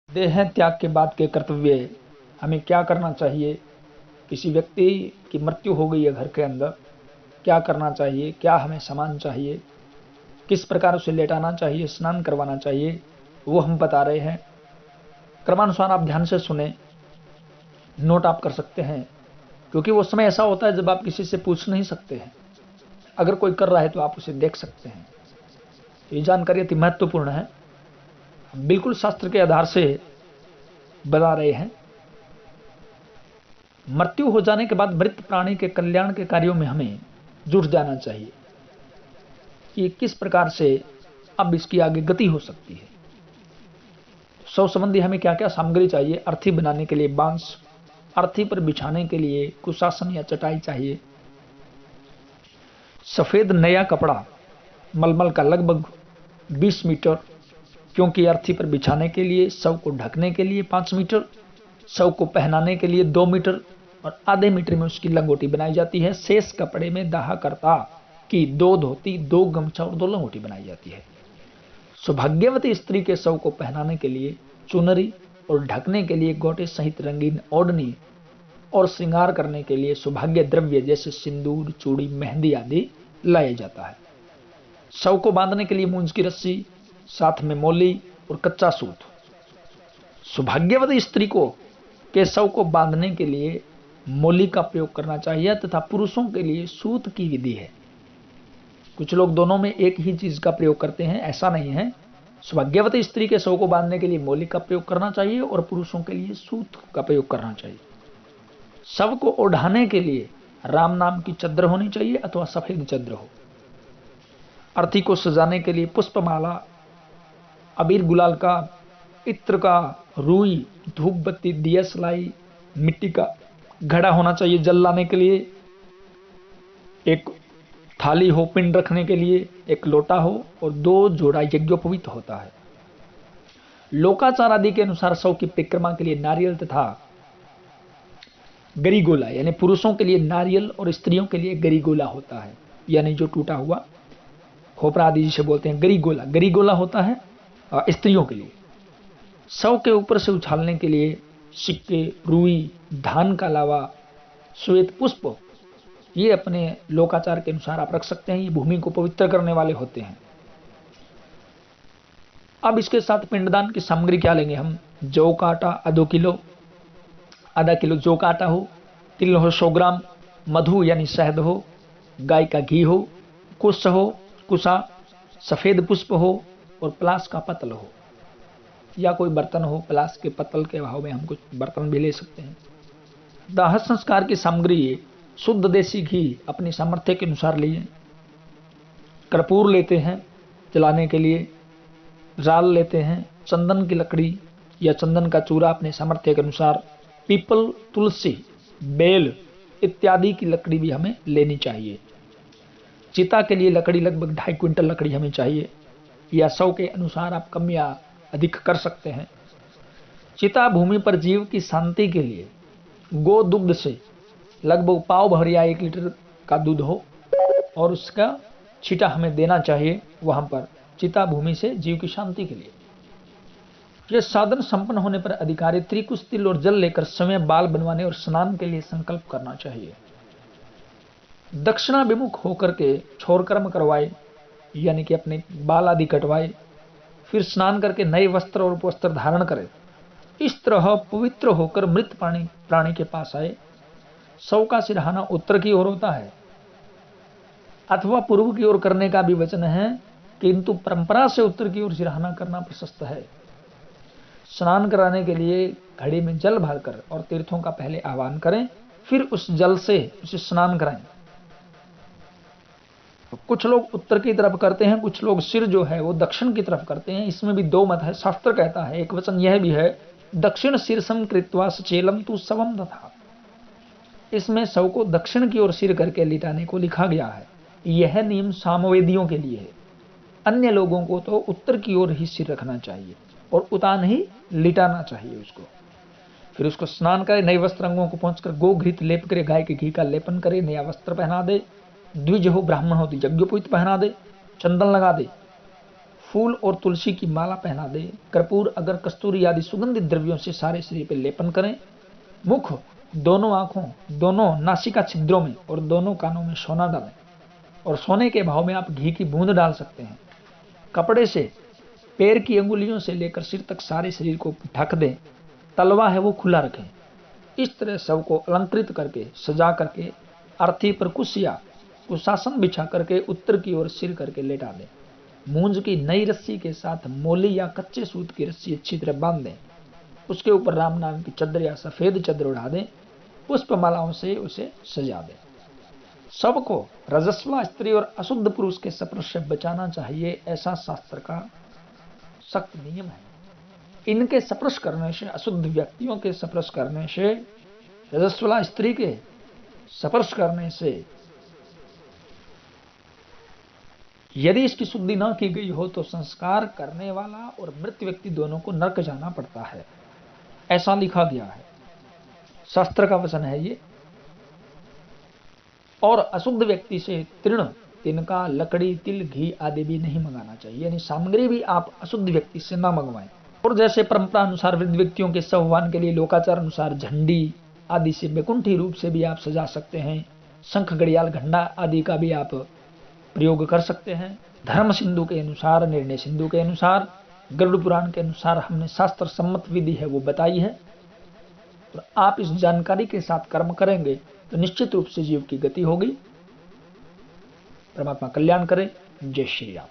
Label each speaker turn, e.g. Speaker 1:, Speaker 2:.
Speaker 1: देह त्याग के बाद के कर्तव्य हमें क्या करना चाहिए। किसी व्यक्ति की मृत्यु हो गई है घर के अंदर, क्या करना चाहिए, क्या हमें सामान चाहिए, किस प्रकार उसे लेटाना चाहिए, स्नान करवाना चाहिए, वो हम बता रहे हैं। क्रमानुसार आप ध्यान से सुने, नोट आप कर सकते हैं, क्योंकि वो समय ऐसा होता है जब आप किसी से पूछ नहीं सकते हैं। अगर कोई कर रहा है तो आप उसे देख सकते हैं। ये जानकारी अति महत्वपूर्ण है, हम बिल्कुल शास्त्र के आधार से बता रहे हैं। मृत्यु हो जाने के बाद मृत प्राणी के कल्याण के कार्यों में हमें जुट जाना चाहिए कि किस प्रकार से अब इसकी आगे गति हो सकती है। शव संबंधी हमें क्या क्या सामग्री चाहिए। अर्थी बनाने के लिए बांस, अर्थी पर बिछाने के लिए कुशासन या चटाई चाहिए। सफेद नया कपड़ा मलमल का लगभग 20 मीटर, क्योंकि अर्थी पर बिछाने के लिए, शव को ढकने के लिए 5 मीटर, शव को पहनाने के लिए 2 मीटर और आधे मीटर में उसकी लंगोटी बनाई जाती है। शेष कपड़े में दाह करता की 2 धोती, 2 गमछा और 2 लंगोटी बनाई जाती है। सौभाग्यवती स्त्री के शव को पहनाने के लिए चुनरी और ढकने के लिए गोटे सहित रंगीन ओढ़नी और श्रृंगार करने के लिए सौभाग्य द्रव्य जैसे सिंदूर, चूड़ी, मेहंदी आदि लाया जाता है। शव को बांधने के लिए मूंज की रस्सी, साथ में मोली और कच्चा सूत। सौभाग्यवती स्त्री को के शव को बांधने के लिए मोली का प्रयोग करना चाहिए तथा पुरुषों के लिए सूत की विधि है। कुछ लोग दोनों में एक ही चीज का प्रयोग करते हैं, ऐसा नहीं है। सौभाग्यवती स्त्री के शव को बांधने के लिए मोली का प्रयोग करना चाहिए और पुरुषों के लिए सूत का प्रयोग करना चाहिए। शव को ओढ़ाने के लिए राम नाम की चद्र होनी चाहिए अथवा सफेद चद्र हो। अर्थी को सजाने के लिए पुष्पमाला, अबीर गुलाल का, इत्र का, रुई, धूप बत्ती, दिया सलाई, मिट्टी का घड़ा होना चाहिए जल लाने के लिए। एक थाली हो पिंड रखने के लिए, एक लोटा हो और 2 जोड़ा यज्ञोपवीत होता है। लोकाचार आदि के अनुसार शव की परिक्रमा के लिए नारियल तथा गरीगोला, यानी पुरुषों के लिए नारियल और स्त्रियों के लिए गरीगोला होता है, यानी जो टूटा हुआ खोपरा आदि जिसे बोलते हैं गरीगोला, गरीगोला होता है स्त्रियों के लिए। शव के ऊपर से उछालने के लिए सिक्के, रुई, धान का लावा, श्वेत पुष्प, ये अपने लोकाचार के अनुसार आप रख सकते हैं। ये भूमि को पवित्र करने वाले होते हैं। अब इसके साथ पिंडदान की सामग्री क्या लेंगे हम। जौ का आटा आधा किलो जौ का आटा हो, तिल हो 100 ग्राम, मधु यानी शहद हो, गाय का घी हो, कुशा, सफेद पुष्प हो और प्लास का पतल हो, या कोई बर्तन हो। प्लास के पतल के भाव में हम कुछ बर्तन भी ले सकते हैं। दाह संस्कार की सामग्री शुद्ध देसी घी अपनी सामर्थ्य के अनुसार लिए, कर्पूर लेते हैं जलाने के लिए, राल लेते हैं, चंदन की लकड़ी या चंदन का चूरा अपने सामर्थ्य के अनुसार, पीपल, तुलसी, बेल इत्यादि की लकड़ी भी हमें लेनी चाहिए। चिता के लिए लकड़ी लगभग 2.5 क्विंटल लकड़ी हमें चाहिए, या 100 के अनुसार आप कम या अधिक कर सकते हैं। चिता भूमि पर जीव की शांति के लिए गो दुग्ध से लगभग पाव भर या 1 लीटर का दूध हो और उसका छींटा हमें देना चाहिए वहां पर, चिता भूमि से जीव की शांति के लिए। यह साधन संपन्न होने पर अधिकारी त्रिकुश, तिल और जल लेकर स्वयं बाल बनवाने और स्नान के लिए संकल्प करना चाहिए। दक्षिणाभिमुख होकर के छोर कर्म करवाए, यानी कि अपने बाल आदि कटवाए, फिर स्नान करके नए वस्त्र और उपवस्त्र धारण करे। इस तरह पवित्र होकर मृत प्राणी के पास आए। शव का सिरहाना उत्तर की ओर होता है अथवा पूर्व की ओर करने का भी वचन है, किंतु परंपरा से उत्तर की ओर सिरहाना करना प्रशस्त है। स्नान कराने के लिए घड़े में जल भरकर और तीर्थों का पहले आह्वान करें, फिर उस जल से उसे स्नान कराएं। तो कुछ लोग उत्तर की तरफ करते हैं, कुछ लोग सिर जो है वो दक्षिण की तरफ करते हैं। इसमें भी 2 मत है। शास्त्र कहता है, एक वचन यह भी है, दक्षिण शीर्षम कृत्वा सचेलम तु शवम दथा। इसमें शव को दक्षिण की ओर सिर करके लिटाने को लिखा गया है। यह नियम सामवेदियों के लिए है। अन्य लोगों को तो उत्तर की ओर ही सिर रखना चाहिए और उतान ही लिटाना चाहिए उसको। फिर उसको स्नान करे, नए वस्त्र अंगों को पहुंचकर गो घृत लेप करे, गाय के घी का लेपन करे, नया वस्त्र पहना दे, द्विज हो ब्राह्मण हो तो यज्ञोपवीत पहना दे, चंदन लगा दे, फूल और तुलसी की माला पहना दें। कर्पूर, अगर, कस्तूरी आदि सुगंधित द्रव्यों से सारे शरीर पर लेपन करें। मुख, दोनों आंखों, दोनों नासिका छिद्रों में और दोनों कानों में सोना डालें और सोने के भाव में आप घी की बूंद डाल सकते हैं। कपड़े से पैर की अंगुलियों से लेकर सिर तक सारे शरीर को ढक दें। तलवा है वो खुला रखें। इस तरह शव को अलंकृत करके सजा करके अर्थी पर कुश या कुशासन बिछा करके उत्तर की ओर सिर करके लेटा दें। मूंज की नई रस्सी के साथ मोली या कच्चे सूत की रस्सी अच्छी तरह बांध दें। उसके ऊपर राम नाम की चादर या सफेद चादर उड़ा दें। पुष्पमालाओं से उसे सजा दें। शव को रजस्वला स्त्री और अशुद्ध पुरुष के स्पर्श से बचाना चाहिए, ऐसा शास्त्र का सख्त नियम है। इनके स्पर्श करने से, अशुद्ध व्यक्तियों के स्पर्श करने से, रजस्वला स्त्री के स्पर्श करने से यदि इसकी शुद्धि न की गई हो तो संस्कार करने वाला और मृत व्यक्ति दोनों को नरक जाना पड़ता है, ऐसा लिखा गया है। शास्त्र का वचन है ये। और अशुद्ध व्यक्ति से तृण, तिनका, लकड़ी, तिल, घी आदि भी नहीं मंगाना चाहिए, यानी सामग्री भी आप अशुद्ध व्यक्ति से ना मंगवाएं। और जैसे परंपरा अनुसार वृद्ध व्यक्तियों के सहवान के लिए लोकाचार अनुसार झंडी आदि से वैकुंठी रूप से भी आप सजा सकते हैं। शंख, घड़ियाल, घंटा आदि का भी आप प्रयोग कर सकते हैं। धर्म सिंधु के अनुसार, निर्णय सिंधु के अनुसार, गरुड़ पुराण के अनुसार हमने शास्त्र सम्मत विधि है वो बताई है। तो आप इस जानकारी के साथ कर्म करेंगे तो निश्चित रूप से जीव की गति होगी। परमात्मा कल्याण करे। जय श्री राम।